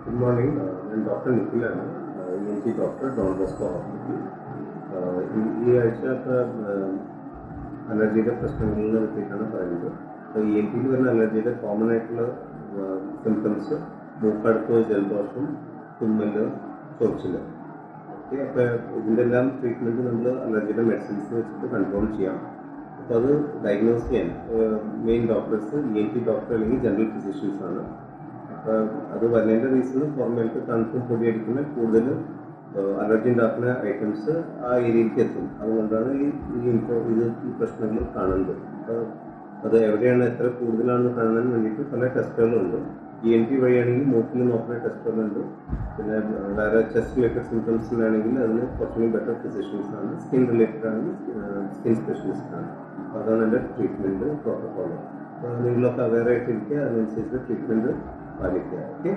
Good morning. I'm Dr. Nikhilana, ENT doctor, Don Bosco Hospital. ഈ ആഴ്ച അലർജിയുടെ പ്രശ്നങ്ങളിനെ പറ്റിയിട്ടാണ് പറയുന്നത്. അപ്പോൾ ഇ എൻ ടിയിൽ വരുന്ന അലർജിയുടെ കോമൺ ആയിട്ടുള്ള സിംറ്റംസ് മൂക്കടപ്പ്, ജലദോഷം, തുമ്മൽ, ചൊറിച്ചിൽ. ഓക്കെ, അപ്പോൾ ഇതിൻ്റെ എല്ലാം ട്രീറ്റ്മെൻറ്റ് നമ്മൾ അലർജിയുടെ മെഡിസിൻസ് വെച്ചിട്ട് കൺട്രോൾ ചെയ്യാം. അപ്പോൾ അത് ഡയഗ്നോസ് ചെയ്യാൻ main doctors E N T doctor അല്ലെങ്കിൽ ജനറൽ ഫിസിഷ്യൻസ് ആണ്. അപ്പോൾ അത് വരുന്നതിൻ്റെ റീസൺ പുറമേക്ക് തണുപ്പും പൊടിയടിക്കുന്ന കൂടുതൽ അലർജി ഉണ്ടാക്കുന്ന ഐറ്റംസ് ആ ഏരിയയിലേക്ക് എത്തും. അതുകൊണ്ടാണ് ഈ പ്രശ്നങ്ങൾ കാണുന്നത്. അപ്പോൾ അത് എവിടെയാണ്, എത്ര കൂടുതലാണെന്ന് കാണാൻ വേണ്ടിയിട്ട് പല ടെസ്റ്റുകളുണ്ട്. ഇ എൻ ടി വഴിയാണെങ്കിൽ മൂക്കിൽ നോക്കുന്ന ടെസ്റ്റുകളുണ്ട്. പിന്നെ വേറെ ചെസ്റ്റ് റിലേറ്റഡ് സിംറ്റംസിലാണെങ്കിൽ അതിന് കുറച്ചുകൂടി ബെറ്റർ ഫിസിഷ്യൻസ് ആണ്. സ്കിൻ റിലേറ്റഡ് ആണെങ്കിൽ സ്കിൻ സ്പെഷ്യലിസ്റ്റ് ആണ്. അപ്പോൾ അതാണ് എൻ്റെ ട്രീറ്റ്മെൻറ്റ് പ്രോട്ടോക്കോൾ. അപ്പോൾ നിങ്ങളൊക്കെ അവെയർ ആയിട്ടിരിക്കുക, അതിനനുസരിച്ച് ട്രീറ്റ്മെൻറ്റ് പാലിക്കുക. ഓക്കെ.